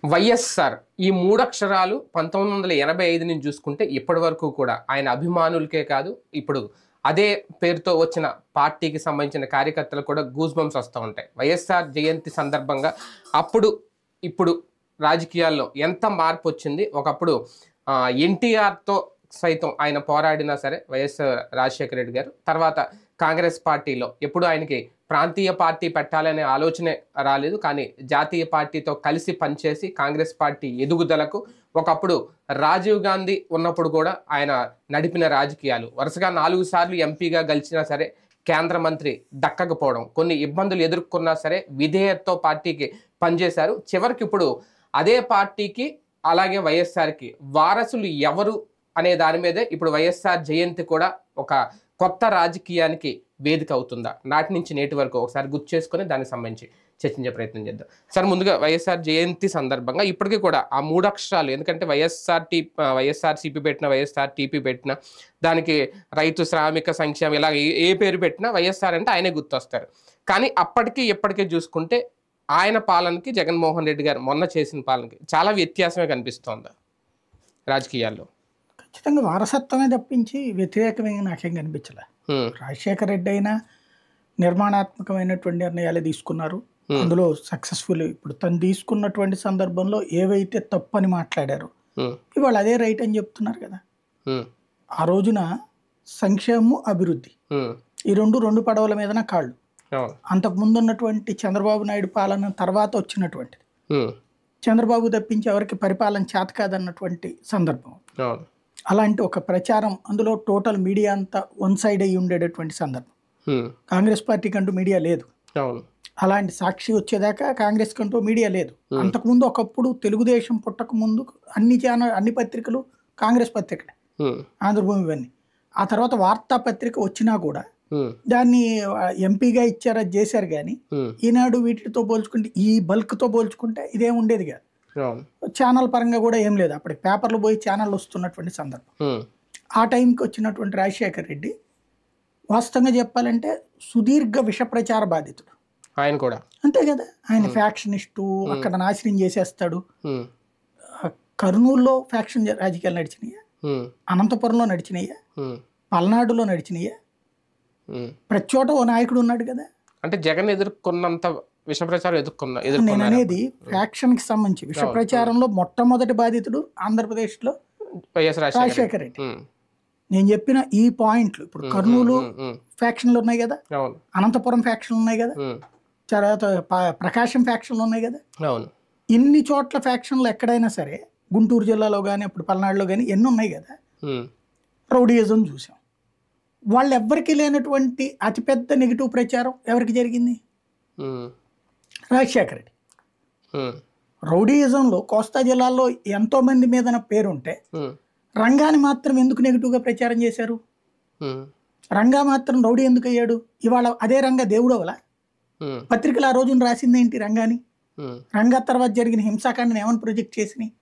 వైఎస్ఆర్ ఈ మూడక్షరాలు 1985 నుంచి చూసుకుంటే ఇప్పటి వరకు కూడా ఆయన అభిమానులకే కాదు, ఇప్పుడు అదే పేరుతో వచ్చిన పార్టీకి సంబంధించిన కార్యకర్తలు కూడా గూస్ బంప్స్ వస్తూ ఉంటాయి. వైఎస్ఆర్ జయంతి సందర్భంగా అప్పుడు ఇప్పుడు రాజకీయాల్లో ఎంత మార్పు వచ్చింది. ఒకప్పుడు ఎన్టీఆర్తో సైతం ఆయన పోరాడినా సరే వైఎస్ రాజశేఖర రెడ్డి గారు, తర్వాత కాంగ్రెస్ పార్టీలో ఎప్పుడు ఆయనకి ప్రాంతీయ పార్టీ పెట్టాలనే ఆలోచనే రాలేదు, కానీ జాతీయ పార్టీతో కలిసి పనిచేసి కాంగ్రెస్ పార్టీ ఎదుగుదలకు ఒకప్పుడు రాజీవ్ గాంధీ ఉన్నప్పుడు కూడా ఆయన నడిపిన రాజకీయాలు, వరుసగా 4 సార్లు ఎంపీగా గెలిచినా సరే కేంద్ర మంత్రి దక్కకపోవడం, కొన్ని ఇబ్బందులు ఎదుర్కొన్నా సరే విధేయతతో పార్టీకి పనిచేశారు. చివరికి ఇప్పుడు అదే పార్టీకి అలాగే వైఎస్ఆర్కి వారసులు ఎవరు అనే దాని మీదే ఇప్పుడు వైఎస్ఆర్ జయంతి కూడా ఒక కొత్త రాజకీయానికి వేదిక అవుతుందా, నాటి నుంచి నేటి వరకు ఒకసారి గుర్తు చేసుకొని దానికి సంబంధించి చర్చించే ప్రయత్నం చేద్దాం. సార్, ముందుగా వైఎస్ఆర్ జయంతి సందర్భంగా ఇప్పటికీ కూడా ఆ 3 అక్షరాలు, ఎందుకంటే వైఎస్ఆర్సీపీ పెట్టిన వైఎస్ఆర్టీపీ పెట్టిన దానికి రైతు శ్రామిక సంక్షేమం ఇలా ఏ పేరు పెట్టినా వైఎస్ఆర్ అంటే ఆయనే గుర్తొస్తారు. కానీ అప్పటికి ఇప్పటికే చూసుకుంటే ఆయన పాలనకి జగన్మోహన్ రెడ్డి గారు మొన్న చేసిన పాలనకి చాలా వ్యత్యాసమే కనిపిస్తోంది రాజకీయాల్లో. ఖచ్చితంగా వారసత్వమే తప్పించి వ్యతిరేకమైన నాకేం కనిపించలే. రాజశేఖర రెడ్డి అయినా నిర్మాణాత్మకమైనటువంటి నిర్ణయాలు తీసుకున్నారు, అందులో సక్సెస్ఫుల్. ఇప్పుడు తను తీసుకున్నటువంటి సందర్భంలో ఏవైతే తప్పని మాట్లాడారో ఇవాళ అదే రైట్ అని చెప్తున్నారు కదా. ఆ రోజున సంక్షేమం, అభివృద్ధి ఈ రెండు పడవల మీదన కాళ్ళు. అంతకు ముందు ఉన్నటువంటి చంద్రబాబు నాయుడు పాలన తర్వాత వచ్చినటువంటిది. చంద్రబాబు తప్పించి ఎవరికి పరిపాలన చేత కాదన్నటువంటి సందర్భం. అలాంటి ఒక ప్రచారం, అందులో టోటల్ మీడియా అంతా వన్ సైడ్ అయ్యి ఉండేటటువంటి సందర్భం. కాంగ్రెస్ పార్టీ కంటూ మీడియా లేదు. అలాంటి సాక్షి వచ్చేదాకా కాంగ్రెస్ కంటూ మీడియా లేదు. అంతకుముందు ఒకప్పుడు తెలుగుదేశం పుట్టక ముందు అన్ని పత్రికలు కాంగ్రెస్ పత్రికలే, ఆంధ్రభూమి ఇవన్నీ. ఆ తర్వాత వార్తాపత్రిక వచ్చినా కూడా దాన్ని ఎంపీగా ఇచ్చారు, అది చేశారు. కానీ ఈనాడు వీటితో పోల్చుకుంటే, ఈ బల్క్తో పోల్చుకుంటే ఇదేం ఉండేది కాదు. ఛానల్ పరంగా కూడా ఏం లేదు. అప్పటికి పేపర్లు పోయి ఛానల్ వస్తున్నటువంటి సందర్భం. ఆ టైంకి వచ్చినటువంటి రాజశేఖర్ రెడ్డి వాస్తవంగా చెప్పాలంటే సుదీర్ఘ విష ప్రచార బాధితుడు. ఆయన కూడా అంతే కదా. ఆయన ఫ్యాక్షనిస్టు, అక్కడ నాశనం చేసేస్తాడు. కర్నూలులో ఫ్యాక్షన్ రాజకీయాలు నడిచినాయా, అనంతపురంలో నడిచినాయా, పల్నాడులో నడిచినాయా, ప్రతి చోట ఓ నాయకుడు ఉన్నాడు కదా. అంటే జగన్ ఎదుర్కొన్నంత విష ప్రచారం నేను అనేది ఫ్యాక్షన్ కి సంబంధించి విష ప్రచారంలో మొట్టమొదటి బాధితుడు ఆంధ్రప్రదేశ్లో రాజశేఖర్ రెడ్డి. నేను చెప్పిన ఈ పాయింట్లు, ఇప్పుడు కర్నూలు ఫ్యాక్షన్లు ఉన్నాయి కదా, అనంతపురం ఫ్యాక్షన్లు ఉన్నాయి కదా, తర్వాత ప్రకాశం ఫ్యాక్షన్లు ఉన్నాయి కదా, ఇన్ని చోట్ల ఫ్యాక్షన్లు ఎక్కడైనా సరే, గుంటూరు జిల్లాలో కానీ అప్పుడు పల్నాడులో కానీ ఎన్ని ఉన్నాయి కదా, రౌడీయిజం చూసాం. వాళ్ళు ఎవ్వరికి లేనటువంటి అతిపెద్ద నెగిటివ్ ప్రచారం ఎవరికి జరిగింది? రాజశేఖర రెడ్డి. రౌడీయిజంలో కోస్తా జిల్లాలో ఎంతో మంది మీద పేరుంటే రంగాని మాత్రం ఎందుకు నెగిటివ్గా ప్రచారం చేశారు? రంగా మాత్రం రౌడీ ఎందుకు అయ్యాడు? ఇవాళ అదే రంగా దేవుడు అవలా? పత్రికలు ఆ రోజున రాసిందేంటి రంగాని? రంగా తర్వాత జరిగిన హింసాకాండని ఏమని ప్రొజెక్ట్ చేసినాయి?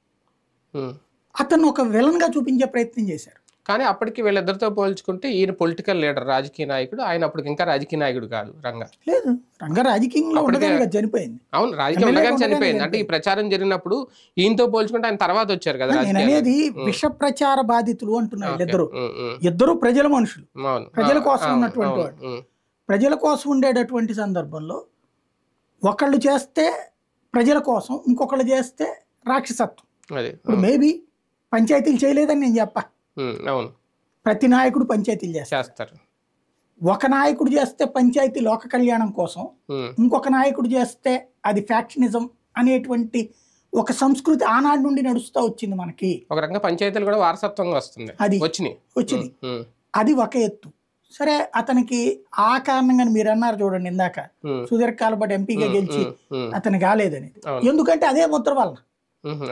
అతను ఒక విలన్ గా చూపించే ప్రయత్నం చేశారు. కానీ అప్పటికి వీళ్ళిద్దరితో పోల్చుకుంటే ఈయన పొలిటికల్ లీడర్, రాజకీయ నాయకుడు. ఆయన అప్పటికి ఇంకా రాజకీయ నాయకుడు కాదు రంగా. లేదు, రంగా రాజకీయంలో చనిపోయింది. అవును, రాజకీయం ఉండగానే చనిపోయింది. అంటే ఈ ప్రచారం జరిగినప్పుడు ఈయనతో పోల్చుకుంటే ఆయన తర్వాత వచ్చారు కదా. నేను అనేది విష ప్రచార బాధితులు అంటున్నారు. ఇద్దరు ప్రజల మనుషులు, ప్రజల కోసం ఉన్నటువంటి వాడు. ప్రజల కోసం ఉండేటటువంటి సందర్భంలో ఒకళ్ళు చేస్తే ప్రజల కోసం, ఇంకొకళ్ళు చేస్తే రాక్షసత్వం. ఇప్పుడు మేబీ పంచాయతీలు చేయలేదని నేను చెప్పా. అవును, ప్రతి నాయకుడు పంచాయతీలు చేస్తారు. ఒక నాయకుడు చేస్తే పంచాయతీ లోక కళ్యాణం కోసం, ఇంకొక నాయకుడు చేస్తే అది ఫ్యాక్షనిజం అనేటువంటి ఒక సంస్కృతి ఆనాడు నుండి నడుస్తూ వచ్చింది మనకి. ఒక రకంగా పంచాయతీలు కూడా వారసత్వంగా వస్తుంది. అది వచ్చింది. అది ఒక ఎత్తు. సరే, అతనికి ఆ కారణంగా మీరు అన్నారు చూడండి ఇందాక, సుదీర్ఘకాల పాటు ఎంపీగా గెలిచి అతను కాలేదని. ఎందుకంటే అదే ముద్ర వలన,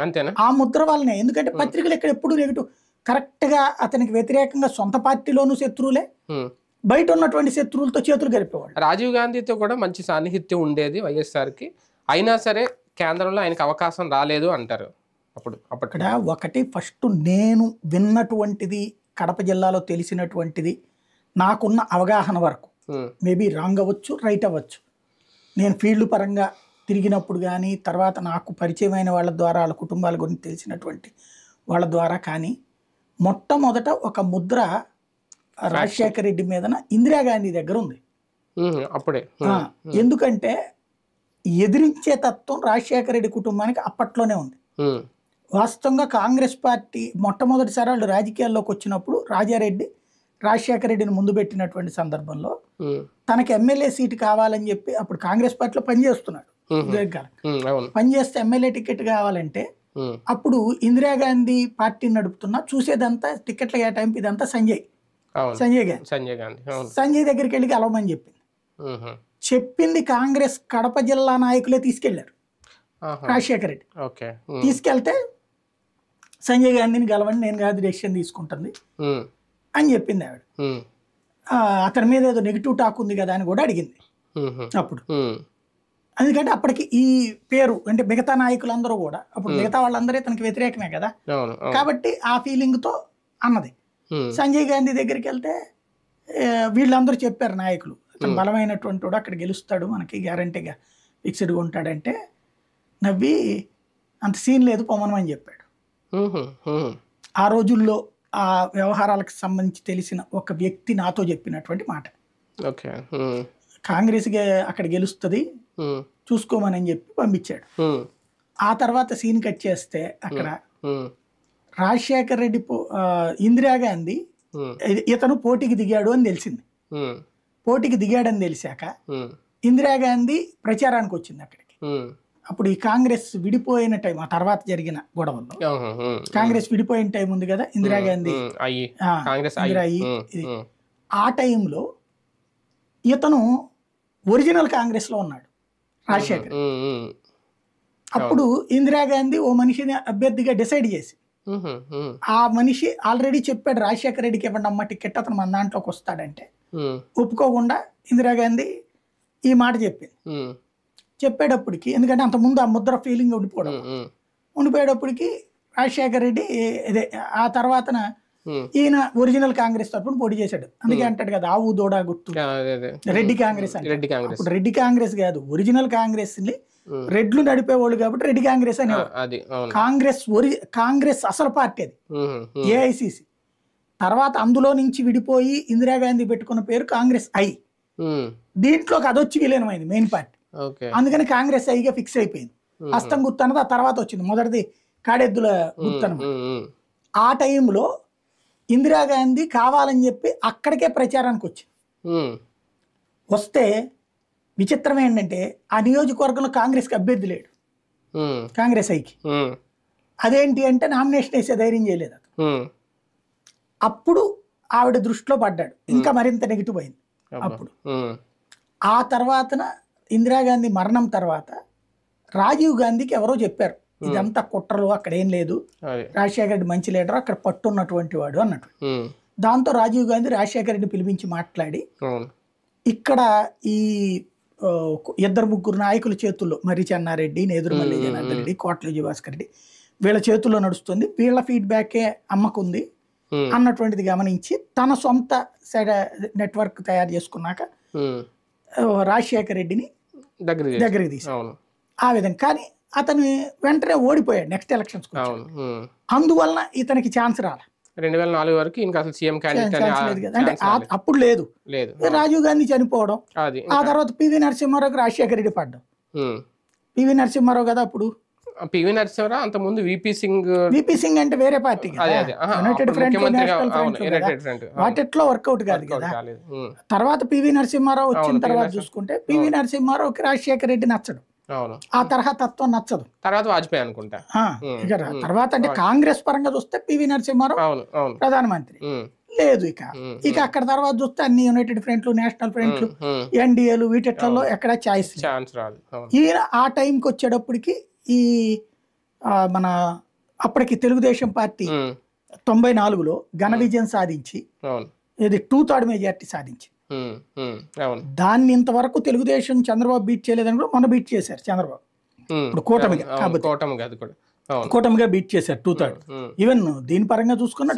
అంతేనా? ఆ ముద్ర వల్లనే. ఎందుకంటే పత్రికలు ఇక్కడ ఎప్పుడు నెగిటివ్, కరెక్ట్ గా అతనికి వ్యతిరేకంగా సొంత పార్టీలోనూ శత్రువులే, బయట ఉన్నటువంటి శత్రువులతో చేతులు గడిపేవాళ్ళు. రాజీవ్ గాంధీతో కూడా మంచి సాన్నిహిత్యం ఉండేది వైఎస్ఆర్కి. అయినా సరే కేంద్రంలో ఆయనకు అవకాశం రాలేదు అంటారు. అక్కడ ఒకటి ఫస్ట్ నేను విన్నటువంటిది, కడప జిల్లాలో తెలిసినటువంటిది, నాకున్న అవగాహన వరకు, మేబీ రాంగ్ అవ్వచ్చు, రైట్ అవ్వచ్చు, నేను ఫీల్డ్ పరంగా తిరిగినప్పుడు కానీ తర్వాత నాకు పరిచయమైన వాళ్ళ ద్వారా వాళ్ళ కుటుంబాల గురించి తెలిసినటువంటి వాళ్ళ ద్వారా కానీ మొట్టమొదట ఒక ముద్ర రాజశేఖర రెడ్డి మీదన ఇందిరాగాంధీ దగ్గర ఉంది. అప్పుడే ఎందుకంటే ఎదిరించే తత్వం రాజశేఖర రెడ్డి కుటుంబానికి అప్పట్లోనే ఉంది. వాస్తవంగా కాంగ్రెస్ పార్టీ మొట్టమొదటిసారి వాళ్ళు రాజకీయాల్లోకి వచ్చినప్పుడు రాజారెడ్డి రాజశేఖర రెడ్డిని ముందు పెట్టినటువంటి సందర్భంలో తనకి ఎమ్మెల్యే సీటు కావాలని చెప్పి అప్పుడు కాంగ్రెస్ పార్టీలో పనిచేస్తున్నాడు. పనిచేస్తే ఎమ్మెల్యే టికెట్ కావాలంటే అప్పుడు ఇందిరాగాంధీ పార్టీ నడుపుతున్నా చూసేదంతా టికెట్ల కేటాయింపు ఇదంతా సంజయ్ గాంధీ దగ్గరికి వెళ్ళి కలవమని చెప్పింది కాంగ్రెస్ కడప జిల్లా నాయకులే తీసుకెళ్లారు. రాజశేఖర రెడ్డి తీసుకెళ్తే సంజయ్ గాంధీని గెలవని నేను కాదు డెసిషన్ తీసుకుంటుంది అని చెప్పింది ఆవిడ. అతని మీద ఏదో నెగిటివ్ టాక్ ఉంది కదా అని కూడా అడిగింది అప్పుడు. ఎందుకంటే అప్పటికి ఈ పేరు అంటే మిగతా నాయకులందరూ కూడా అప్పుడు మిగతా వాళ్ళందరూ తనకి వ్యతిరేకమే కదా, కాబట్టి ఆ ఫీలింగ్ తో అన్నది. సంజయ్ గాంధీ దగ్గరికి వెళ్తే వీళ్ళందరూ చెప్పారు నాయకులు అతను బలమైనటువంటి వాడు అక్కడ గెలుస్తాడు మనకి గ్యారంటీగా ఫిక్స్డ్గా ఉంటాడంటే నవ్వి అంత సీన్ లేదు పొమ్మనమని చెప్పాడు. ఆ రోజుల్లో ఆ వ్యవహారాలకు సంబంధించి తెలిసిన ఒక వ్యక్తి నాతో చెప్పినటువంటి మాట. కాంగ్రెస్కి అక్కడ గెలుస్తుంది చూసుకోమని చెప్పి పంపించాడు. ఆ తర్వాత సీన్ కట్ చేస్తే అక్కడ రాజశేఖర రెడ్డి ఇందిరాగాంధీ ఇతను పోటీకి దిగాడు అని తెలిసింది. పోటీకి దిగాడని తెలిసాక ఇందిరాగాంధీ ప్రచారానికి వచ్చింది అక్కడికి. అప్పుడు ఈ కాంగ్రెస్ విడిపోయిన టైం ఆ తర్వాత జరిగిన గొడవల్లో కాంగ్రెస్ విడిపోయిన టైం ఉంది కదా, ఇందిరాగాంధీ ఆ టైంలో ఇతను ఒరిజినల్ కాంగ్రెస్ లో ఉన్నాడు రాజశేఖర్. అప్పుడు ఇందిరాగాంధీ ఓ మనిషిని అభ్యర్థిగా డిసైడ్ చేసి ఆ మనిషి ఆల్రెడీ చెప్పాడు రాజశేఖర రెడ్డికి ఇవ్వండి అమ్మ టికెట్ అతను మన దాంట్లోకి వస్తాడంటే ఒప్పుకోకుండా ఇందిరాగాంధీ ఈ మాట చెప్పింది. చెప్పేటప్పటికి ఎందుకంటే అంత ముందు ఆ ముద్ర ఫీలింగ్ ఉండిపోయేటప్పటికి రాజశేఖర రెడ్డి ఇదే ఆ తర్వాతన ఈయన ఒరిజినల్ కాంగ్రెస్ తరఫున పోటీ చేశాడు. అందుకే అంటాడు కదా ఆవు దూడ గుర్తు రెడ్డి కాంగ్రెస్ అని. అప్పుడు రెడ్డి కాంగ్రెస్ కాదు ఒరిజినల్ కాంగ్రెస్ ని రెడ్లు నడిపేవాళ్ళు కాబట్టి రెడ్డి కాంగ్రెస్ అనేవాడు. కాంగ్రెస్ అసలు పార్టీ అది ఏఐసిసి. తర్వాత అందులో నుంచి విడిపోయి ఇందిరాగాంధీ పెట్టుకున్న పేరు కాంగ్రెస్ ఐ. దీంట్లోకి అదొచ్చి విలీనమైంది మెయిన్ పార్టీ. అందుకని కాంగ్రెస్ ఐగా ఫిక్స్ అయిపోయింది. హస్తం గుర్తు అన్నది ఆ తర్వాత వచ్చింది, మొదటిది కాడెద్దుల గుర్తు అన్నమాట. ఆ టైంలో ఇందిరాగాంధీ కావాలని చెప్పి అక్కడికే ప్రచారానికి వచ్చింది. వస్తే విచిత్రం ఏంటంటే ఆ నియోజకవర్గంలో కాంగ్రెస్కి అభ్యర్థి లేడు కాంగ్రెస్ ఐకి. అదేంటి అంటే నామినేషన్ వేసే ధైర్యం చేయలేదు. అప్పుడు ఆవిడ దృష్టిలో పడ్డాడు, ఇంకా మరింత నెగిటివ్ అయింది. అప్పుడు ఆ తర్వాతన ఇందిరాగాంధీ మరణం తర్వాత రాజీవ్ గాంధీకి ఎవరో చెప్పారు ఇదంతా కుట్రలు అక్కడ ఏం లేదు, రాజశేఖర రెడ్డి మంచి లీడర్ అక్కడ పట్టున్నటువంటి వాడు అన్నట్టు. దాంతో రాజీవ్ గాంధీ రాజశేఖర రెడ్డిని పిలిపించి మాట్లాడి ఇక్కడ ఈ ఇద్దరు ముగ్గురు నాయకుల చేతుల్లో మర్రి చెన్నారెడ్డి, నేదురుమల్లి జనార్దన్ రెడ్డి, కోట్ల విజయభాస్కర్ రెడ్డి వీళ్ళ చేతుల్లో నడుస్తుంది, వీళ్ళ ఫీడ్బ్యాకే అమ్మకుంది అన్నటువంటిది గమనించి తన సొంత నెట్వర్క్ తయారు చేసుకున్నాక రాజశేఖర రెడ్డిని దగ్గరికి తీశాడు. ఆ విధంగా కానీ అతను వెంటనే ఓడిపోయాడు నెక్స్ట్ ఎలక్షన్స్. అందువలన ఇతనికి ఛాన్స్ రాలే. 2004 వరకు ఇంకా అసలు సీఎం క్యాండిడేట్ అంటే అప్పుడు లేదు. రాజీవ్ గాంధీ చనిపోవడం, ఆ తర్వాత పివి నరసింహారావుకి రాజశేఖర రెడ్డి పడ్డం. పివి నరసింహారావు కదా అప్పుడు. పివి నరసింహారావు అంత ముందు విపి సింగ్ అంటే వేరే party united front, national front, వాటిట్లో వర్కౌట్ కాదు కదా. తర్వాత పివి నరసింహారావు వచ్చిన తర్వాత చూసుకుంటే పివి నరసింహారావుకి రాజశేఖర రెడ్డి నచ్చడు, ఆ తరహా తత్వం నచ్చదు. తర్వాత వాజ్పేయి అనుకుంటా. తర్వాత అంటే కాంగ్రెస్ పరంగా చూస్తే పివి నరసింహారావు ప్రధానమంత్రి లేదు. ఇక అక్కడ తర్వాత చూస్తే అన్ని యునైటెడ్ ఫ్రంట్లు, నేషనల్ ఫ్రంట్లు, ఎన్డీఏలు వీటిలో ఎక్కడ ఛాయిస్ రాదు. ఈయన ఆ టైంకి వచ్చేటప్పటికి ఈ మన అప్పటికి తెలుగుదేశం పార్టీ 94లో ఘన విజయం సాధించి ఇది 2/3 మెజార్టీ సాధించి దాన్ని ఇంతవరకు తెలుగుదేశం చంద్రబాబు బీట్ చేయలేదని కూడా మొన్న బీట్ చేశారు చంద్రబాబు. ఇప్పుడు కూటమిగా బీట్ చేశారు 2/3. ఈవెన్ దీని పరంగా చూసుకున్న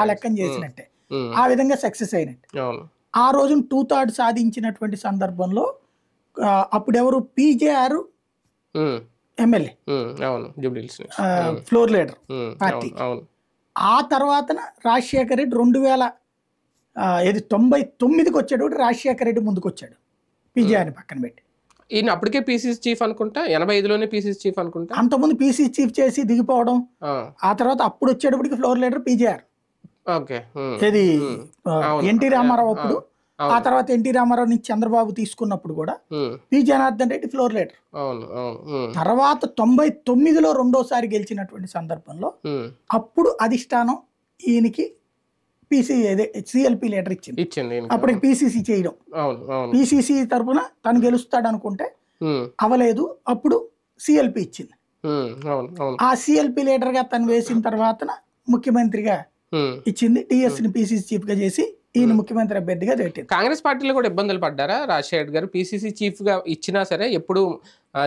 ఆ లెక్కన చేసినట్టే, ఆ విధంగా సక్సెస్ అయినట్టు. ఆ రోజున 2/3 సాధించినటువంటి సందర్భంలో అప్పుడు ఎవరు పీజేఆర్ ఎమ్మెల్యే అవును జూబ్లీహిల్స్ ఫ్లోర్ లీడర్ పార్టీ. ఆ తర్వాత రాజశేఖర రెడ్డి 1999కి వచ్చాడు, రాజశేఖర రెడ్డి ముందుకు వచ్చాడు పీజేఆర్ని పక్కన పెట్టి. ఈయన అప్పటికే పీసీసీ చీఫ్ అనుకుంటా, 85లోనే పీసీసీ చీఫ్ అనుకుంటా. అంతకుముందు పీసీసీ చీఫ్ చేసి దిగిపోవడం, ఆ తర్వాత అప్పుడు వచ్చేటప్పటికి ఫ్లోర్ లీడర్ పీజేఆర్. ఇది ఎన్టీ రామారావు అప్పుడు, ఆ తర్వాత ఎన్టీ రామారావు నుంచి చంద్రబాబు తీసుకున్నప్పుడు కూడా P Janardhan Reddy floor leader. తర్వాత 99లో రెండోసారి గెలిచినటువంటి సందర్భంలో అప్పుడు అధిష్టానం ఈయనకి సిఎల్పి లీడర్ ఇచ్చింది. అప్పటికి పిసిసి చేయడం, పిసిసి తరఫున తను గెలుస్తాడు అనుకుంటే అవలేదు, అప్పుడు సిఎల్పి ఇచ్చింది. ఆ సిఎల్పి లీడర్ గా తను వేసిన తర్వాత ముఖ్యమంత్రిగా ఇచ్చింది, టిఎస్ ని పిసిసి చీఫ్ గా చేసి ఈయన ముఖ్యమంత్రి అభ్యర్థిగా పెట్టింది. కాంగ్రెస్ పార్టీలో కూడా ఇబ్బందులు పడ్డారా రాజశేఖర్ గారు? పిసిసి చీఫ్ గా ఇచ్చినా సరే ఎప్పుడు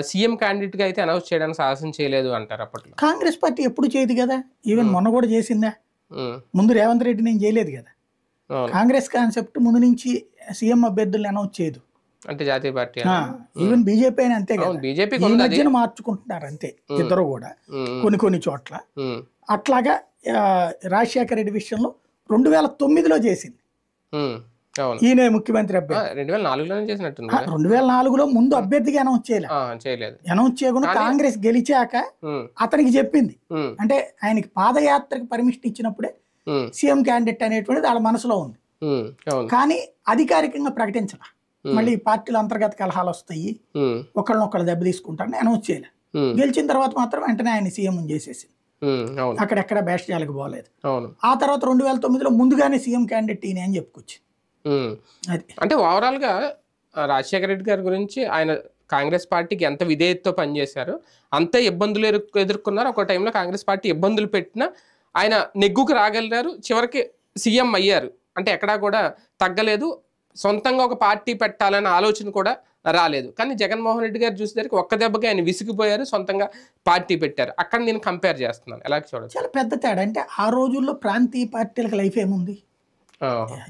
సీఎం క్యాండిడేట్ గా అయితే అనౌన్స్ చేయడానికి సాహసం చేయలేదు అంటారు అప్పట్లో. కాంగ్రెస్ పార్టీ ఎప్పుడు చేయదు కదా, ఈవెన్ మొన్న కూడా చేసిందా? ముందు రేవంత్ రెడ్డి నేను చేయలేదు కదా. కాంగ్రెస్ కాన్సెప్ట్ ముందు నుంచి సీఎం అభ్యర్థులను అనౌన్స్ చేయదు, అంటే జాతీయ పార్టీ. ఈవెన్ బీజేపీ అని అంతే కదా, బీజేపీ మధ్యన మార్చుకుంటున్నారు అంతే ఇద్దరు కూడా కొన్ని చోట్ల. అట్లాగా రాజశేఖర రెడ్డి విషయంలో 2009లో చేసింది, ఈయన ముఖ్యమంత్రి అభ్యర్థి. 2004లో ముందు అభ్యర్థిగా అనౌన్స్ చేయలేదు, అనౌన్స్ చేయకుండా కాంగ్రెస్ గెలిచాక అతనికి చెప్పింది. అంటే ఆయనకి పాదయాత్రకు పర్మిషన్ ఇచ్చినప్పుడే సీఎం క్యాండిడేట్ అనేటువంటిది వాళ్ళ మనసులో ఉంది, కానీ అధికారికంగా ప్రకటించాల. మళ్ళీ పార్టీలో అంతర్గత కలహాలు వస్తాయి, ఒకళ్ళనొక్కళ్ళు దెబ్బ తీసుకుంటారని అనౌన్స్ చేయలే. గెలిచిన తర్వాత మాత్రం వెంటనే ఆయన సీఎం చేసేసింది, అక్కడెక్కడ బేస్టాలకు పోలేదు. ఆ తర్వాత 2009లో ముందుగానే సీఎం క్యాండిడేట్ ఈయన అని చెప్పుకోవచ్చు. అంటే ఓవరాల్ గా రాజశేఖర రెడ్డి గారి గురించి, ఆయన కాంగ్రెస్ పార్టీకి ఎంత విధేయతతో పనిచేశారు, అంతే ఇబ్బందులు ఎదుర్కొన్నారు. ఒక టైంలో కాంగ్రెస్ పార్టీ ఇబ్బందులు పెట్టినా ఆయన నెగ్గుకు రాగలిగారు, చివరికి సీఎం అయ్యారు. అంటే ఎక్కడా కూడా తగ్గలేదు, సొంతంగా ఒక పార్టీ పెట్టాలనే ఆలోచన కూడా రాలేదు. కానీ జగన్మోహన్ రెడ్డి గారు చూసేసరికి ఒక్క దెబ్బకి ఆయన విసిగిపోయారు, సొంతంగా పార్టీ పెట్టారు. అక్కడ నేను కంపేర్ చేస్తున్నాను, ఎలా చూడచ్చు? చాలా పెద్ద తేడా. అంటే ఆ రోజుల్లో ప్రాంతీయ పార్టీలకు లైఫ్ ఏముంది,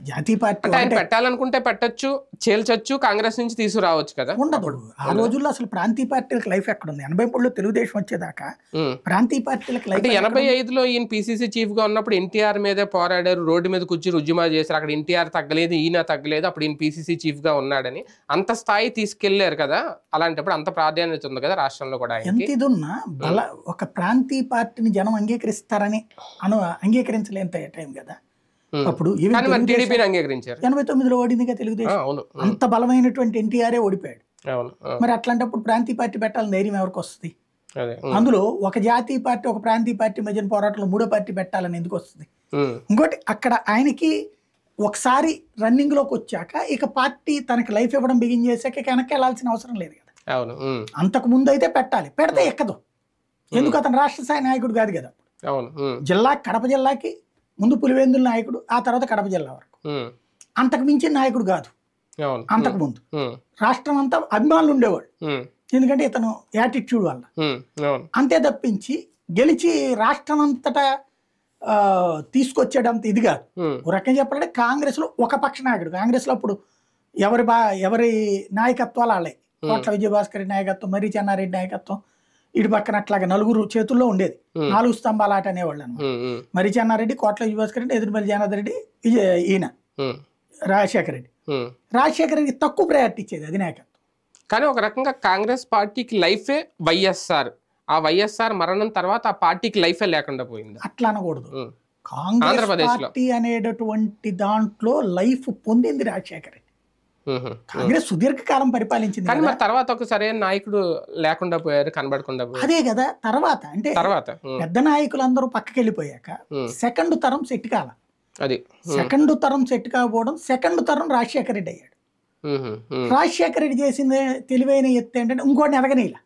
జాతీయ పార్టీ ఆయన పెట్టాలనుకుంటే పెట్టచ్చు, చేల్చొచ్చు, కాంగ్రెస్ నుంచి తీసుకురావచ్చు కదా. ఉండదు ఆ రోజుల్లో, అసలు ప్రాంతీయ పార్టీలకు లైఫ్ ఎక్కడ ఉంది? 80లో తెలుగుదేశం వచ్చేదాకా ప్రాంతీయ పార్టీలకు లైఫ్. 85లో ఈయన పిసిసి చీఫ్ గా ఉన్నప్పుడు ఎన్టీఆర్ మీదే పోరాడారు, రోడ్డు మీద కూర్చి రుజుమా చేశారు. అక్కడ ఎన్టీఆర్ తగ్గలేదు, ఈయన తగ్గలేదు, అప్పుడు ఈయన పిసిసి చీఫ్ గా ఉన్నాడని అంత స్థాయి తీసుకెళ్లారు కదా. అలాంటప్పుడు అంత ప్రాధాన్యత ఉంది కదా రాష్ట్రంలో కూడా. ఎంత ఇది ఉన్నా ఒక ప్రాంతీయ పార్టీని జనం అంగీకరిస్తారని అంగీకరించలేంత టైం కదా అప్పుడు. 89లో ఓడిందిగా తెలుగుదేశం, అంత బలమైనటువంటి ఎన్టీఆర్ఏ ఓడిపోయాడు. మరి అట్లాంటప్పుడు ప్రాంతీయ పార్టీ పెట్టాలని ధైర్యం ఎవరికి వస్తుంది? అందులో ఒక జాతీయ పార్టీ ఒక ప్రాంతీయ పార్టీ మధ్యన పోరాటంలో మూడో పార్టీ పెట్టాలని ఎందుకు వస్తుంది? ఇంకోటి, అక్కడ ఆయనకి ఒకసారి రన్నింగ్ లోకి వచ్చాక ఇక పార్టీ తనకి లైఫ్ ఇవ్వడం బిగిన్ చేశాక వెనక్కి వెళ్లాల్సిన అవసరం లేదు కదా. అంతకు ముందు అయితే పెట్టాలి, పెడితే ఎక్కదు. ఎందుకు? అతను రాష్ట్ర స్థాయి నాయకుడు కాదు కదా. జిల్లా, కడప జిల్లాకి ముందు పులివెందుల నాయకుడు, ఆ తర్వాత కడప జిల్లా వరకు. అంతకు మించిన నాయకుడు కాదు. అంతకు ముందు రాష్ట్రం అంతా అభిమానులు ఉండేవాళ్ళు, ఎందుకంటే ఇతను యాటిట్యూడ్ వల్ల. అంతే తప్పించి గెలిచి రాష్ట్రం అంతటా తీసుకొచ్చేటంత ఇది కాదు. ఒక రకంగా చెప్పాలంటే కాంగ్రెస్ లో ఒక పక్ష నాయకుడు. కాంగ్రెస్ లో అప్పుడు ఎవరి నాయకత్వాలు వాళ్ళే. కోట్ల విజయభాస్కర్ రెడ్డి నాయకత్వం, మర్రి చెన్నారెడ్డి నాయకత్వం, ఇటు పక్కన అట్లాగా నలుగురు చేతుల్లో ఉండేది. 4 స్తంభాల ఆట అనేవాళ్ళు అనమాట. మర్రి చెన్నారెడ్డి, కోట్ల విజయభాస్కర్ రెడ్డి, ఎదురుమల్లి జనార్దన్ రెడ్డి, ఈయన రాజశేఖర రెడ్డి. రాజశేఖర రెడ్డికి తక్కువ ప్రయారిటీ ఇచ్చేది అధినాయకత్వం. కానీ ఒక రకంగా కాంగ్రెస్ పార్టీకి లైఫే వైఎస్ఆర్, ఆ వైఎస్ఆర్ మరణం తర్వాత ఆ పార్టీకి లైఫే లేకుండా పోయింది. అట్లా అనకూడదు. కాంగ్రెస్ పార్టీ అనేటటువంటి దాంట్లో లైఫ్ పొందింది రాజశేఖర రెడ్డి. కాంగ్రెస్ సుదీర్ఘకాలం పరిపాలించింది, కానీ తర్వాత ఒక సరైన నాయకుడు లేకుండా పోయారు, కనబడకుండా పోయారు. అదే కదా తర్వాత, అంటే పెద్ద నాయకులందరూ పక్కకి వెళ్ళిపోయాక సెకండ్ తరం సెట్ కాల. సెకండ్ తరం సెట్ కాకపోవడం, సెకండ్ తరం రాజశేఖర రెడ్డి అయ్యాడు. రాజశేఖర రెడ్డి చేసింది తెలివైన ఎత్తు ఏంటంటే ఇంకోటిని ఎదగనీలా.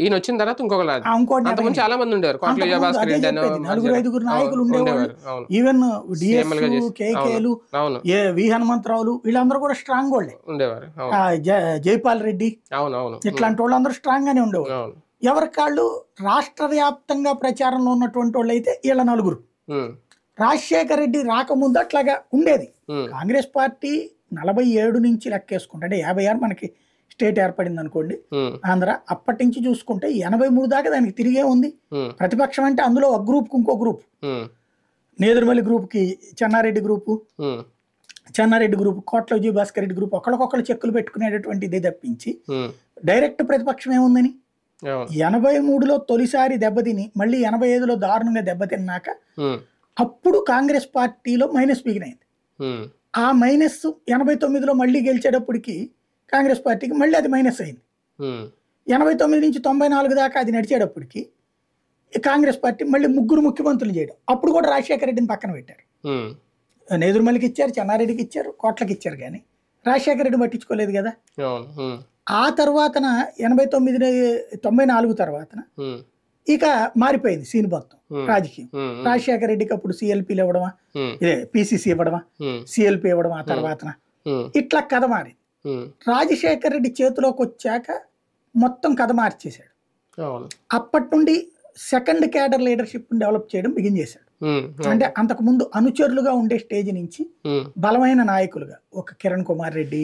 ఈయన వచ్చిన తర్వాత ఇంకొకటి చాలా మంది ఉండేవారు, 4-5 నాయకులు ఉండేవాళ్ళు. ఈవెన్ డిఎస్, కేకేలు, వి హనుమంతరావులు వీళ్ళందరూ కూడా స్ట్రాంగ్ వాళ్ళే ఉండేవారు. జైపాల్ రెడ్డి ఇట్లాంటి వాళ్ళందరూ స్ట్రాంగ్ గానే ఉండేవారు. ఎవరికి వాళ్ళు రాష్ట్ర వ్యాప్తంగా ప్రచారంలో ఉన్నటువంటి వాళ్ళు అయితే వీళ్ళ 4. రాజశేఖర రెడ్డి రాకముందు అట్లాగా ఉండేది. కాంగ్రెస్ పార్టీ 47 నుంచి లెక్కేసుకుంటే, అంటే 56 మనకి స్టేట్ ఏర్పడింది అనుకోండి ఆంధ్ర, అప్పటి నుంచి చూసుకుంటే 83 దాకా దానికి తిరిగే ఉంది. ప్రతిపక్షం అంటే అందులో ఒక గ్రూప్కి ఇంకో గ్రూప్, నేదురుమల్లి గ్రూప్కి చెన్నారెడ్డి గ్రూపు, చెన్నారెడ్డి గ్రూప్, కోట్ల విజయభాస్కర్ రెడ్డి గ్రూప్, ఒకళ్ళకొకళ్ళు చెక్కులు పెట్టుకునేటటువంటి ఇదే తప్పించి డైరెక్ట్ ప్రతిపక్షం ఏముందని. 83లో తొలిసారి దెబ్బతిని మళ్ళీ 85లో దారుణంగా దెబ్బతిన్నాక అప్పుడు కాంగ్రెస్ పార్టీలో మైనస్ బిగినైంది. ఆ మైనస్ 89లో మళ్ళీ గెలిచేటప్పటికి కాంగ్రెస్ పార్టీకి మళ్ళీ అది మైనస్ అయింది. 89 నుంచి 94 దాకా అది నడిచేటప్పటికి కాంగ్రెస్ పార్టీ మళ్ళీ 3 ముఖ్యమంత్రులు చేయడం. అప్పుడు కూడా రాజశేఖర రెడ్డిని పక్కన పెట్టారు. నేదురుమల్లికి ఇచ్చారు, చెన్నారెడ్డికి ఇచ్చారు, కోట్లకి ఇచ్చారు, కానీ రాజశేఖర రెడ్డి పట్టించుకోలేదు కదా. ఆ తర్వాతన 94 తర్వాతన ఇక మారిపోయింది సీన్ మొత్తం రాజకీయం. రాజశేఖర రెడ్డికి అప్పుడు సిఎల్పీలు ఇవ్వడమా, ఇదే పిసిసి ఇవ్వడమా, సిఎల్పి ఇవ్వడమా, ఆ తర్వాతన ఇట్లా కథ మారింది. రాజశేఖర రెడ్డి చేతిలోకి వచ్చాక మొత్తం కథ మార్చేశాడు. అప్పటి నుండి సెకండ్ క్యాడర్ లీడర్షిప్ డెవలప్ చేయడం బిగిన్ చేశాడు. అంటే అంతకు ముందు అనుచరులుగా ఉండే స్టేజ్ నుంచి బలమైన నాయకులుగా ఒక కిరణ్ కుమార్ రెడ్డి,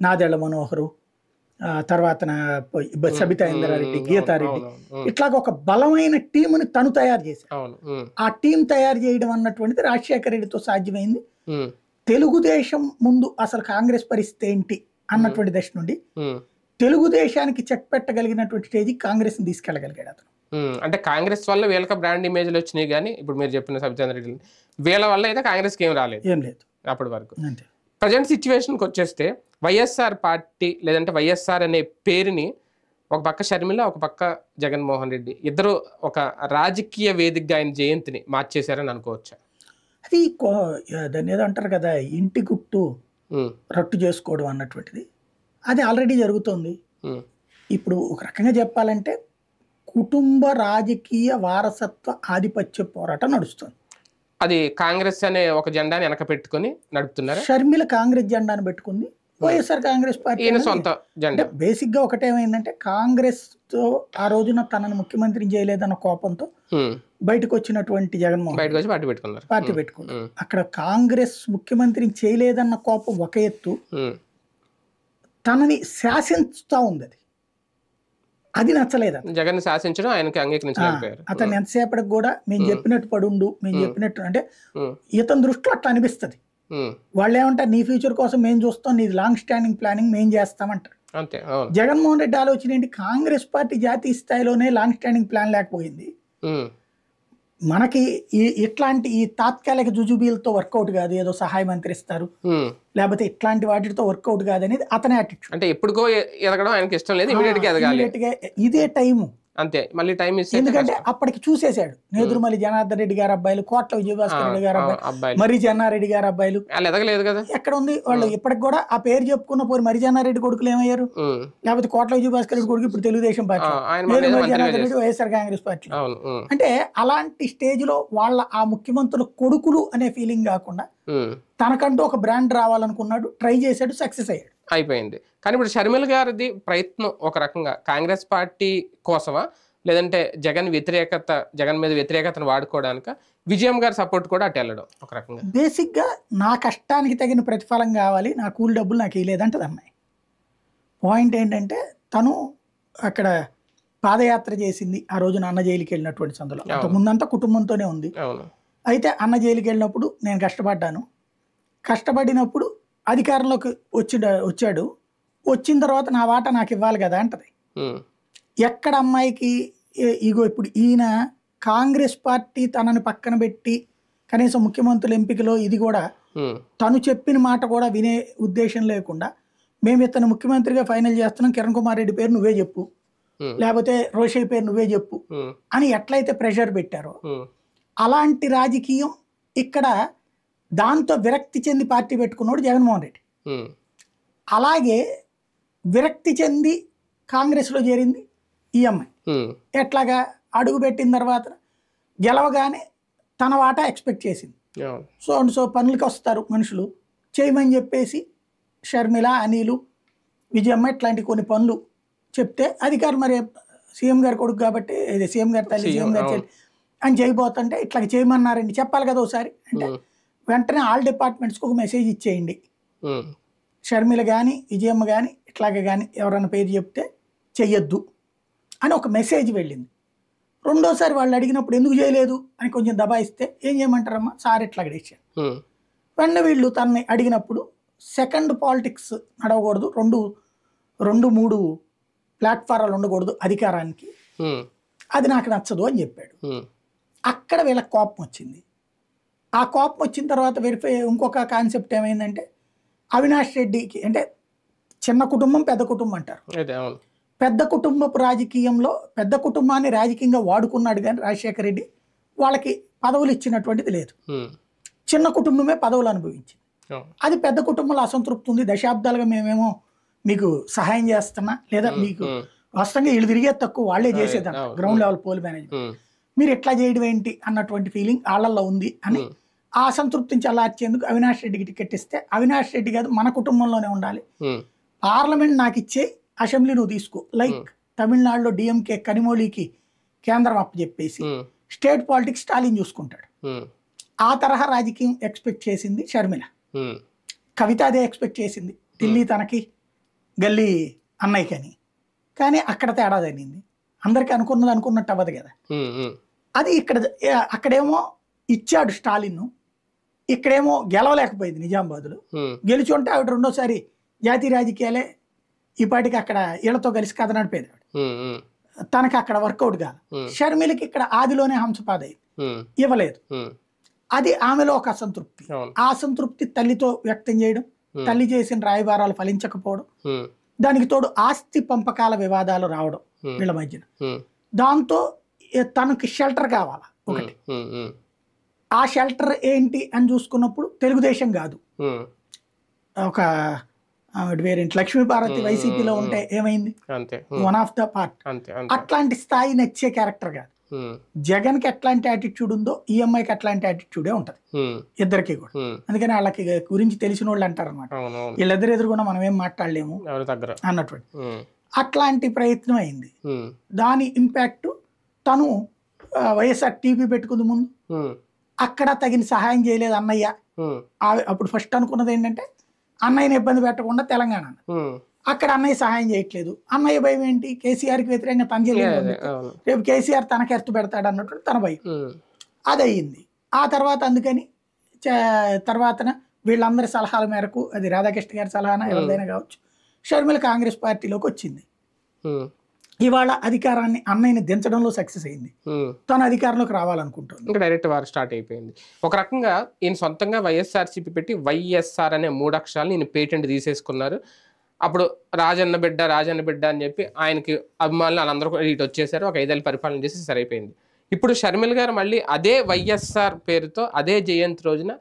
నాదెళ్ల మనోహరు, తర్వాత సబితా ఇంద్రారెడ్డి, గీతారెడ్డి, ఇట్లాగ ఒక బలమైన టీముని తను తయారు చేశాడు. ఆ టీం తయారు చేయడం అన్నటువంటిది రాజశేఖర రెడ్డితో సాధ్యమైంది. తెలుగుదేశం ముందు అసలు కాంగ్రెస్ పరిస్థితి ఏంటి అన్నటువంటి దశ నుండి తెలుగుదేశానికి చెక్ పెట్టగలిగినటువంటి స్టేజ్ కాంగ్రెస్ ని తీసుకెళ్లగలిగాడు అతను. అంటే కాంగ్రెస్ వల్ల వీళ్ళకి బ్రాండ్ ఇమేజ్లు వచ్చినాయి, కానీ ఇప్పుడు మీరు చెప్పిన సబితా రెడ్డి వీళ్ళ వల్ల అయితే కాంగ్రెస్కి ఏం రాలేదు, ఏం లేదు అప్పటి వరకు. ప్రజెంట్ సిచ్యువేషన్కి వచ్చేస్తే వైఎస్ఆర్ పార్టీ లేదంటే వైఎస్ఆర్ అనే పేరుని ఒక పక్క షర్మిల, ఒక పక్క జగన్మోహన్ రెడ్డి ఇద్దరు ఒక రాజకీయ వేదికగా ఆయన జయంతిని మార్చేశారని అనుకోవచ్చా? అది దాన్ని ఏదో అంటారు కదా, ఇంటి గుట్టు రట్టు చేసుకోవడం అన్నటువంటిది అది ఆల్రెడీ జరుగుతోంది. ఇప్పుడు ఒక రకంగా చెప్పాలంటే కుటుంబ రాజకీయ వారసత్వ ఆధిపత్య పోరాటం నడుస్తుంది. అది కాంగ్రెస్ అనే ఒక జెండాని వెనక పెట్టుకుని నడుపుతున్నారు. షర్మిల కాంగ్రెస్ జెండాను పెట్టుకుంది, వైఎస్ఆర్ కాంగ్రెస్ పార్టీ సొంత జెండా. బేసిక్ గా ఒకటేమైందంటే కాంగ్రెస్ తో ఆ రోజున తనను ముఖ్యమంత్రి చేయలేదన్న కోపంతో బయటకు వచ్చినటువంటి జగన్మోహన్ పార్టీ పెట్టుకున్నారు. అక్కడ కాంగ్రెస్ ముఖ్యమంత్రిని చేయలేదన్న కోపం ఒక ఎత్తు, తనని శాసించుతా ఉంది, అది నచ్చలేదు. జగన్ శాసించడం ఆయనకి అంగీకరించలేకపోయారు. అతను ఎంతసేపటికి కూడా మేము చెప్పినట్టు పడుండు, మేము చెప్పినట్టు, అంటే ఇతని దృష్టిలో అట్లా అనిపిస్తుంది. వాళ్ళు ఏమంటారు, నీ ఫ్యూచర్ కోసం మేము చూస్తాం, నీ లాంగ్ స్టాండింగ్ ప్లానింగ్ మేము చేస్తామంటారు. జగన్మోహన్ రెడ్డి ఆలోచన ఏంటి, కాంగ్రెస్ పార్టీ జాతీయ స్థాయిలోనే లాంగ్ స్టాండింగ్ ప్లాన్ లేకపోయింది, మనకి ఇట్లాంటి ఈ తాత్కాలిక జుజుబీలతో వర్కౌట్ కాదు, ఏదో సహాయ మంత్రి ఇస్తారు లేకపోతే ఇట్లాంటి వాటితో వర్కౌట్ కాదు అనేది అతని యాటిట్యూడ్. అంటే ఎప్పుడుకో ఎదగడం ఆయనకి ఇష్టం లేదు, ఇమీడియట్ గా ఇదే టైము అంతే, మళ్ళీ టైం ఇస్తే. ఎందుకంటే అప్పటికి చూసేశాడు నేదురుమల్లి జనార్దన్ రెడ్డి గారు అబ్బాయిలు, కోట్ల విజయభాస్కర్ రెడ్డి గారు అబ్బాయి, మరి చెన్నారెడ్డి గారు అబ్బాయిలు ఎదగలేదు కదా, ఎక్కడ ఉంది వాళ్ళు ఇప్పటికి కూడా ఆ పేరు చెప్పుకున్న పోయి మరి చెన్నారెడ్డి కొడుకులు ఏమయ్యారు, లేకపోతే కోట్ల విజయభాస్కర్ రెడ్డి కొడుకు ఇప్పుడు తెలుగుదేశం పార్టీ, నేదురుమల్లి జనార్దన్ రెడ్డి వైఎస్ఆర్ కాంగ్రెస్ పార్టీ. అంటే అలాంటి స్టేజ్ లో వాళ్ళ ఆ ముఖ్యమంత్రుల కొడుకులు అనే ఫీలింగ్ కాకుండా తనకంటూ ఒక బ్రాండ్ రావాలనుకున్నాడు, ట్రై చేశాడు, సక్సెస్ అయ్యాడు, అయిపోయింది. కానీ ఇప్పుడు షర్మిల గారిది ప్రయత్నం ఒక రకంగా కాంగ్రెస్ పార్టీ కోసమా, లేదంటే జగన్ మీద వ్యతిరేకతను వాడుకోవడానిక, విజయం గారి సపోర్ట్ కూడా అటు వెళ్ళడం ఒక రకంగా? బేసిక్ గా నా కష్టానికి తగిన ప్రతిఫలం కావాలి, నా కూలి డబ్బులు నాకు ఇవ్వలేదంటది అమ్మాయి. పాయింట్ ఏంటంటే తను అక్కడ పాదయాత్ర చేసింది ఆ రోజున అన్న జైలుకి వెళ్ళినటువంటి సందర్భంలో, అంతకుముందంతా కుటుంబంతోనే ఉంది. అయితే అన్న జైలుకి వెళ్ళినప్పుడు నేను కష్టపడినప్పుడు అధికారంలోకి వచ్చాడు, వచ్చిన తర్వాత నా వాటా నాకు ఇవ్వాలి కదా అంటది. ఎక్కడ అమ్మాయికి ఇగో ఇప్పుడు ఈయన కాంగ్రెస్ పార్టీ తనని పక్కన పెట్టి కనీసం ముఖ్యమంత్రుల ఎంపికలో ఇది కూడా తను చెప్పిన మాట కూడా వినే ఉద్దేశం లేకుండా, మేము ఇతను ముఖ్యమంత్రిగా ఫైనల్ చేస్తున్నాం, కిరణ్ కుమార్ రెడ్డి పేరు నువ్వే చెప్పు, లేకపోతే రోషయ్య పేరు నువ్వే చెప్పు అని ఎట్లయితే ప్రెషర్ పెట్టారో, అలాంటి రాజకీయం ఇక్కడ దాంతో విరక్తి చెంది పార్టీ పెట్టుకున్నాడు జగన్మోహన్ రెడ్డి. అలాగే విరక్తి చెంది కాంగ్రెస్లో చేరింది ఈ అమ్మాయి. ఎట్లాగా అడుగు పెట్టిన తర్వాత గెలవగానే తన వాటా ఎక్స్పెక్ట్ చేసింది. సో పనులకి వస్తారు మనుషులు చేయమని చెప్పేసి షర్మిల, అనిలు, విజయమ్మ ఇట్లాంటి కొన్ని పనులు చెప్తే అధికారులు మరి సీఎం గారి కొడుకు కాబట్టి సీఎం గారి తల్లి, సీఎం గారి చెల్లి అని చేయబోతుంటే ఇట్లా చేయమన్నారండి చెప్పాలి కదా ఒకసారి. అంటే వెంటనే ఆల్ డిపార్ట్మెంట్స్కి ఒక మెసేజ్ ఇచ్చేయండి, ఉమ్, షర్మిల కానీ విజయమ్మ కానీ ఇట్లాగే కానీ ఎవరైనా పేరు చెప్తే చెయ్యొద్దు అని ఒక మెసేజ్ వెళ్ళింది. రెండోసారి వాళ్ళు అడిగినప్పుడు ఎందుకు చేయలేదు అని కొంచెం దబాయిస్తే ఏం చేయమంటారమ్మా సార్ ఇట్లా అడిగారు. ఉమ్, వెంటనే వీళ్ళు తనని అడిగినప్పుడు సెకండ్ పాలిటిక్స్ నడవకూడదు, రెండు మూడు ప్లాట్ఫారాలు ఉండకూడదు అధికారానికి, ఉమ్, అది నాకు నచ్చదు అని చెప్పాడు. ఉమ్, అక్కడ వీళ్ళకి కోపం వచ్చింది. ఆ కోపం వచ్చిన తర్వాత ఇంకొక కాన్సెప్ట్ ఏమైందంటే అవినాష్ రెడ్డికి అంటే చిన్న కుటుంబం పెద్ద కుటుంబం అంటారు. అదే, అవును. పెద్ద కుటుంబపు రాజకీయంలో పెద్ద కుటుంబాన్ని రాజకీయంగా వాడుకున్నాడు కానీ రాజశేఖర రెడ్డి వాళ్ళకి పదవులు ఇచ్చినటువంటిది లేదు. ఉమ్, చిన్న కుటుంబమే పదవులు అనుభవించింది. అవును. అది పెద్ద కుటుంబంలో అసంతృప్తి ఉంది, దశాబ్దాలుగా మేమేమో మీకు సహాయం చేస్తున్నా లేదా మీకు వాస్తవంగా వీళ్ళు తిరిగే తక్కువ వాళ్ళే చేసేదంట గ్రౌండ్ లెవెల్ పోల్ మేనేజ్మెంట్, మీరు ఎట్లా చేయడం ఏంటి అన్నటువంటి ఫీలింగ్ వాళ్ళల్లో ఉంది అని ఆ అసంతృప్తిని చల్లార్చేందుకు అవినాష్ రెడ్డికి టికెట్ ఇస్తే అవినాష్ రెడ్డి కాదు మన కుటుంబంలోనే ఉండాలి, పార్లమెంట్ నాకు ఇచ్చే, అసెంబ్లీ నువ్వు తీసుకో, లైక్ తమిళనాడులో డిఎంకే కనిమొళికి కేంద్రం అప్పచెప్పేసి స్టేట్ పాలిటిక్స్ స్టాలిన్ చూసుకుంటాడు. ఆ తరహా రాజకీయం ఎక్స్పెక్ట్ చేసింది షర్మిల. కవిత అదే ఎక్స్పెక్ట్ చేసింది, ఢిల్లీ తనకి గల్లీ అన్నయ్యకి అని. కానీ అక్కడ తేడా జరిగింది, అందరికీ అనుకున్నది అనుకున్నట్టు అవ్వదు కదా. అది అక్కడేమో ఇచ్చాడు స్టాలిన్, ఇక్కడేమో గెలవలేకపోయింది నిజామాబాద్లో. గెలిచి ఉంటే ఆవిడ రెండోసారి జాతీయ రాజకీయాలే ఈ పాటికి అక్కడ వీళ్ళతో కలిసి కథ నడిపేది. తనకి అక్కడ వర్కౌట్ కాదు. షర్మిలకి ఇక్కడ ఆదిలోనే హంసపాద ఇవ్వలేదు, అది ఆమెలో ఒక అసంతృప్తి. ఆ అసంతృప్తి తల్లితో వ్యక్తం చేయడం, తల్లి చేసిన రాయబారాలు ఫలించకపోవడం, దానికి తోడు ఆస్తి పంపకాల వివాదాలు రావడం వీళ్ళ మధ్యన. దాంతో తనకి షెల్టర్ కావాలా ఒకటి, ఆ షెల్టర్ ఏంటి అని చూసుకున్నప్పుడు తెలుగుదేశం కాదు, ఒక వేరేంటి లక్ష్మీపార్వతి వైసీపీలో ఉంటే ఏమైంది, వన్ ఆఫ్ ద పార్ట్. అట్లాంటి స్థాయి నచ్చే క్యారెక్టర్ కాదు. జగన్ కి ఎట్లాంటి యాటిట్యూడ్ ఉందో ఈఎంఐకి అట్లాంటి యాటిట్యూడే ఉంటది ఇద్దరికి కూడా. అందుకని వాళ్ళకి గురించి తెలిసిన వాళ్ళు అంటారు అనమాట, వీళ్ళిద్దరు ఎదురుకుండా మనం ఏం మాట్లాడలేము అన్నటువంటి అట్లాంటి ప్రయత్నం అయింది. దాని ఇంపాక్ట్ తను వైఎస్ఆర్ టీపీ పెట్టుకుంది ముందు, అక్కడ తగిన సహాయం చేయలేదు అన్నయ్య. అప్పుడు ఫస్ట్ అనుకున్నది ఏంటంటే అన్నయ్యని ఇబ్బంది పెట్టకుండా తెలంగాణ, అక్కడ అన్నయ్య సహాయం చేయట్లేదు. అన్నయ్య భయం ఏంటి, కేసీఆర్కి వ్యతిరేకంగా తన చెల్లి, రేపు కేసీఆర్ తనకి ఎర్తు పెడతాడు అన్నట్టు తన భయం. అది అయ్యింది. ఆ తర్వాత అందుకని తర్వాతన వీళ్ళందరి సలహాల మేరకు, అది రాధాకృష్ణ గారి సలహానా ఎవరిదైనా కావచ్చు, షర్మిల కాంగ్రెస్ పార్టీలోకి వచ్చింది. ఇవాళ అధికారాన్ని అన్నయ్యని దించడంలో సక్సెస్ అయింది, తన అధికారంలోకి రావాలనుకుంటుంది. ఇంకా డైరెక్ట్ వారు స్టార్ట్ అయిపోయింది. ఒక రకంగా ఈయన సొంతంగా వైఎస్ఆర్సీపీ పెట్టి వైఎస్ఆర్ అనే 3 అక్షరాలు ఈయన పేటెంట్ తీసేసుకున్నారు. అప్పుడు రాజన్న బిడ్డ అని చెప్పి ఆయనకి అభిమానులు వాళ్ళందరూ కూడా ఇటు వచ్చేసారు, ఒక 5 ఏళ్ళు పరిపాలన చేసి సరైపోయింది. ఇప్పుడు షర్మిల గారు మళ్ళీ అదే వైఎస్ఆర్ పేరుతో అదే జయంతి రోజున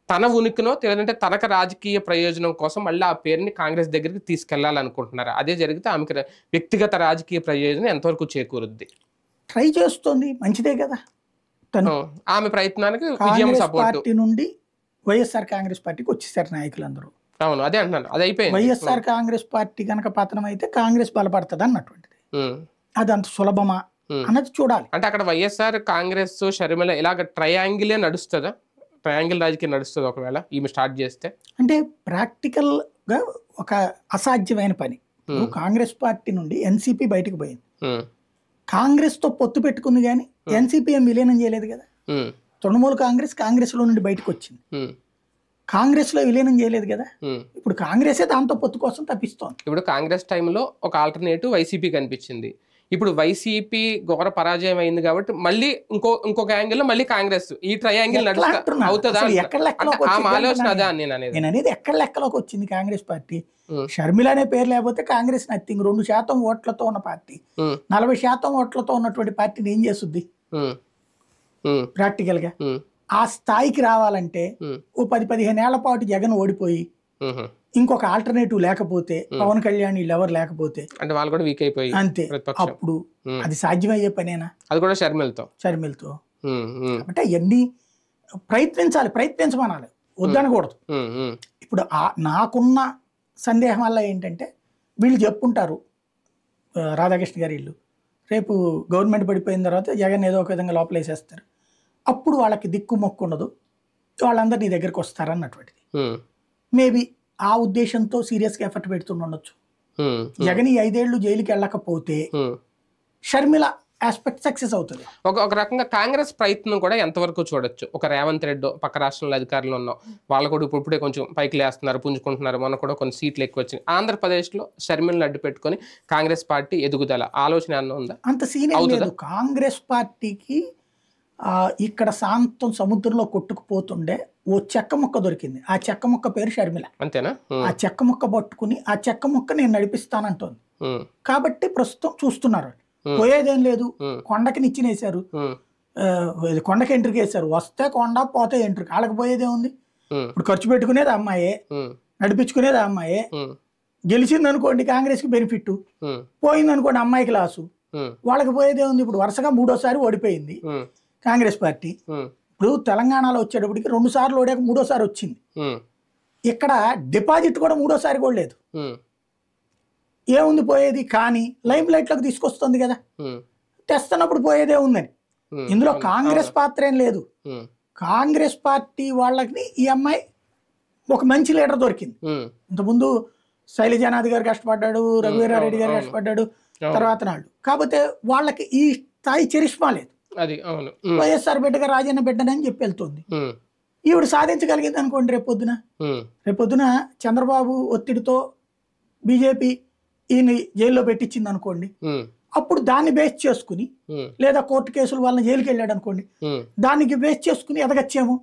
తన ఉనికినో లేదంటే తనకు రాజకీయ ప్రయోజనం కోసం మళ్ళీ ఆ పేరుని కాంగ్రెస్ దగ్గరికి తీసుకెళ్లాలనుకుంటున్నారు. అదే జరిగితే ఆమెకి వ్యక్తిగత రాజకీయ ప్రయోజనం ఎంతవరకు చేకూరుద్ది? ట్రై చేస్తుంది, మంచిదే కదా. ఆమె ప్రయత్నానికి విజయం సపోర్ట్ నుండి వైఎస్ఆర్ కాంగ్రెస్ పార్టీకి వచ్చేసారు నాయకులందరూ. అవును, అదే అంటున్నాను, అది అయిపోయింది. వైఎస్ఆర్ కాంగ్రెస్ పార్టీ కనుక పతనం అయితే కాంగ్రెస్ బలపడుతుంది అన్నటువంటిది. అది అంత సులభమా అన్నది చూడాలి. అంటే అక్కడ వైఎస్ఆర్ కాంగ్రెస్ షర్మిల ఇలాగ ట్రయాంగిలే నడుస్తుందా, ట్రయాంగిల్ రాజకీయం నడుస్తుంది ఒకవేళ ఈమె స్టార్ట్ చేస్తే? అంటే ప్రాక్టికల్ గా ఒక అసాధ్యమైన పని. కాంగ్రెస్ పార్టీ నుండి ఎన్సీపీ బయటకు పోయింది, కాంగ్రెస్ తో పొత్తు పెట్టుకుంది, కానీ ఎన్సీపీ ఏం విలీనం చేయలేదు కదా. తృణమూల్ కాంగ్రెస్ లో నుండి బయటకు వచ్చింది, కాంగ్రెస్ లో విలీనం చేయలేదు కదా. ఇప్పుడు కాంగ్రెసే దాంతో పొత్తు కోసం తప్పిస్తోంది. ఇప్పుడు కాంగ్రెస్ టైంలో ఒక ఆల్టర్నేటివ్ వైసీపీ కనిపించింది, ఇప్పుడు వైసీపీ ఘోర పరాజయం అయింది కాబట్టి మళ్ళీ ఇంకొక యాంగిల్ లో మళ్ళీ కాంగ్రెస్ ఈ ట్రయాంగిల్ అవుతుందా? నేను అనేది ఎక్కడ లెక్కలోకి వచ్చింది కాంగ్రెస్ పార్టీ. షర్మిల అనే పేరు లేకపోతే కాంగ్రెస్ నథింగ్. 2% ఓట్లతో ఉన్న పార్టీ 40% ఓట్లతో ఉన్నటువంటి పార్టీని ఏం చేస్తుంది ప్రాక్టికల్ గా? ఆ స్థాయికి రావాలంటే ఓ 10-15 ఏళ్ల పాటు జగన్ ఓడిపోయి ఇంకొక ఆల్టర్నేటివ్ లేకపోతే, పవన్ కళ్యాణ్ వీళ్ళెవరు లేకపోతే అంటే వాళ్ళు కూడా వీక్ అయిపోయి అంతే, అప్పుడు అది సాధ్యమయ్యే పనేనా? అది కూడా షర్మిలతో అంటే అవన్నీ ప్రయత్నించమనాలి, వద్దనకూడదు. ఇప్పుడు నాకున్న సందేహం వల్ల ఏంటంటే వీళ్ళు చెప్పుకుంటారు, రాధాకృష్ణ గారి ఇల్లు రేపు గవర్నమెంట్ పడిపోయిన తర్వాత జగన్ ఏదో ఒక విధంగా లోపలేసేస్తారు, అప్పుడు వాళ్ళకి దిక్కు మొక్కు ఉండదు, వాళ్ళందరూ నీ దగ్గరికి వస్తారన్నటువంటిది. మేబీ ఆ ఉద్దేశంతో సీరియస్గా ఎఫర్ట్ పెడుతుండొచ్చు. జగన్ ఈ 5 ఏళ్ళు జైలుకి వెళ్ళకపోతే షర్మిల ఆస్పెక్ట్ సక్సెస్ అవుతుంది. ఒక రకంగా కాంగ్రెస్ ప్రయత్నం కూడా ఎంతవరకు చూడొచ్చు. ఒక రేవంత్ రెడ్డి పక్క రాష్ట్రంలో అధికారులు ఉన్నాం, వాళ్ళు కూడా ఇప్పుడే కొంచెం పైకి లేస్తున్నారు, పుంజుకుంటున్నారు, మొన్న కూడా కొన్ని సీట్లు ఎక్కువ వచ్చినాయి. ఆంధ్రప్రదేశ్లో షర్మిలను అడ్డు పెట్టుకొని కాంగ్రెస్ పార్టీ ఎదుగుదల ఆలోచన అన్న ఉందా? అంత సీనియర్ లేదు కాంగ్రెస్ పార్టీకి. ఇక్కడ శాంతం సముద్రంలో కొట్టుకుపోతుండే ఓ చెక్క ముక్క దొరికింది. ఆ చెక్క ముక్క పేరు షర్మిల. అంతేనా? ఆ చెక్క ముక్క పట్టుకుని ఆ చెక్క ముక్క నేను నడిపిస్తానంటోంది. కాబట్టి ప్రస్తుతం చూస్తున్నారు. పోయేదేం లేదు, కొండకి నిచ్చినేశారు, కొండకి ఎంట్రీకి వేశారు. వస్తే కొండ, పోతే ఎంట్రీకి. వాళ్ళకి పోయేదే ఉంది. ఇప్పుడు ఖర్చు పెట్టుకునేది అమ్మాయే, నడిపించుకునేది అమ్మాయే. గెలిచింది అనుకోండి కాంగ్రెస్ కి బెనిఫిట్, పోయింది అనుకోండి అమ్మాయికి లాసు. వాళ్ళకి పోయేదే ఉంది. ఇప్పుడు వరుసగా 3వ సారి ఓడిపోయింది కాంగ్రెస్ పార్టీ. ఇప్పుడు తెలంగాణలో వచ్చేటప్పటికి 2 సార్లు ఓడాక 3వ సారి వచ్చింది. ఇక్కడ డిపాజిట్ కూడా 3వ సారి కూడా లేదు. ఏముంది పోయేది? కానీ లైమ్ లైట్ లోకి తీసుకొస్తుంది కదా, తెస్తున్నప్పుడు పోయేదే ఉందని. ఇందులో కాంగ్రెస్ పాత్ర ఏం లేదు. కాంగ్రెస్ పార్టీ వాళ్ళకి ఈ అమ్మాయి ఒక మంచి లీడర్ దొరికింది. ఇంతకుముందు శైలజానాథ్ గారు కష్టపడ్డాడు, రఘువీరారెడ్డి గారు కష్టపడ్డాడు, తర్వాత నాడు. కాకపోతే వాళ్ళకి ఈ స్థాయి చరిష్మా లేదు. వైఎస్ఆర్ బిడ్డగా రాజన్న బిడ్డనని చెప్పి వెళ్తుంది. ఈవిడ సాధించగలిగింది అనుకోండి రేపొద్దున చంద్రబాబు ఒత్తిడితో బీజేపీ ఈయన జైల్లో పెట్టించింది అనుకోండి, అప్పుడు దాన్ని బేస్ చేసుకుని, లేదా కోర్టు కేసులు వాళ్ళని జైలుకి వెళ్ళాడు అనుకోండి, దానికి బేస్ చేసుకుని ఎదగచ్చేమో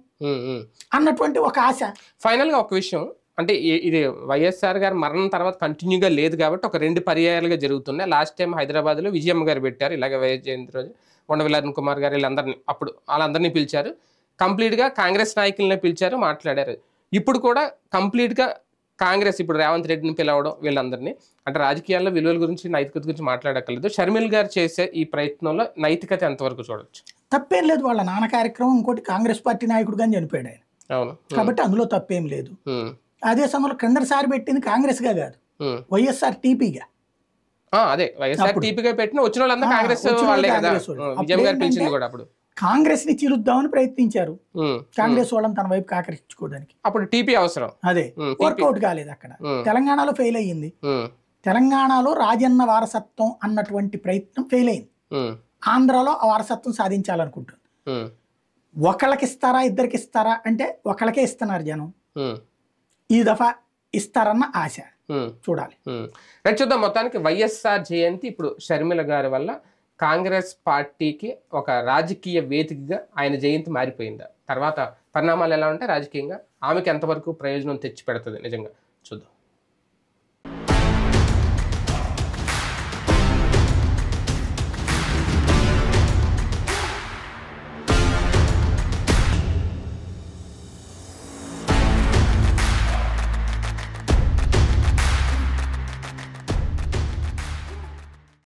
అన్నటువంటి ఒక ఆశ. ఫైనల్ గా ఒక విషయం అంటే, ఇది వైఎస్ఆర్ గారు మరణం తర్వాత కంటిన్యూగా లేదు కాబట్టి ఒక 2 పర్యాయాలుగా జరుగుతున్నాయి. లాస్ట్ టైం హైదరాబాద్ లో విజయమ్మ గారు పెట్టారు, ఇలాగ వైఎస్ జయంతి రోజు ఉండవల్లి అరుణ్ కుమార్ గారు వీళ్ళందరినీ, అప్పుడు వాళ్ళందరినీ పిలిచారు. కంప్లీట్ గా కాంగ్రెస్ నాయకులనే పిలిచారు, మాట్లాడారు. ఇప్పుడు కూడా కంప్లీట్ గా కాంగ్రెస్ ఇప్పుడు రేవంత్ రెడ్డిని పిలవడం, వీళ్ళందరినీ అంటే రాజకీయాల్లో విలువల గురించి, నైతికత గురించి మాట్లాడక్కర్లేదు. షర్మిల్ గారు చేసే ఈ ప్రయత్నంలో నైతికత ఎంతవరకు చూడొచ్చు? తప్పేం లేదు. వాళ్ళ నాన్న కార్యక్రమం ఇంకోటి, కాంగ్రెస్ పార్టీ నాయకుడుగా చనిపోయాడు ఆయన. అవును, కాబట్టి అందులో తప్పేం లేదు. అదే సమయంలో క్రిందసారి పెట్టింది కాంగ్రెస్ గా కాదు, వైఎస్ఆర్ టీపీగా. అదే వైఎస్ఆర్ టీపీగా పెట్టిన వచ్చిన వాళ్ళంతా కాంగ్రెస్ వాళ్ళే కదా. విజయమ్మ గారు పిలిచింది కూడా అప్పుడు కాంగ్రెస్ ని చిరుద్దామని ప్రయత్నించారు, కాంగ్రెస్ వాళ్ళని తన వైపు ఆకర్షించుకోవడానికి. అప్పుడు టీపీ అవసరం, అదే వర్కౌట్ కాలేదు. అక్కడ తెలంగాణలో ఫెయిల్ అయ్యింది. తెలంగాణలో రాజన్న వారసత్వం అన్నటువంటి ప్రయత్నం ఫెయిల్ అయింది. ఆంధ్రాలో ఆ వారసత్వం సాధించాలనుకుంటుంది. ఒకళ్ళకి ఇస్తారా, ఇద్దరికి ఇస్తారా అంటే ఒకళ్ళకే ఇస్తున్నారు జనం. ఈ దఫా ఇస్తారన్న ఆశ చూడాలి. రైట్, చూద్దాం. మొత్తానికి వైఎస్ఆర్ జయంతి ఇప్పుడు షర్మిల గారి వల్ల కాంగ్రెస్ పార్టీకి ఒక రాజకీయ వేదికగా ఆయన జయంతి మారిపోయిందా? తర్వాత పరిణామాలు ఎలా ఉంటాయి రాజకీయంగా, ఆమెకి ఎంతవరకు ప్రయోజనం తెచ్చి పెడుతుంది నిజంగా చూద్దాం.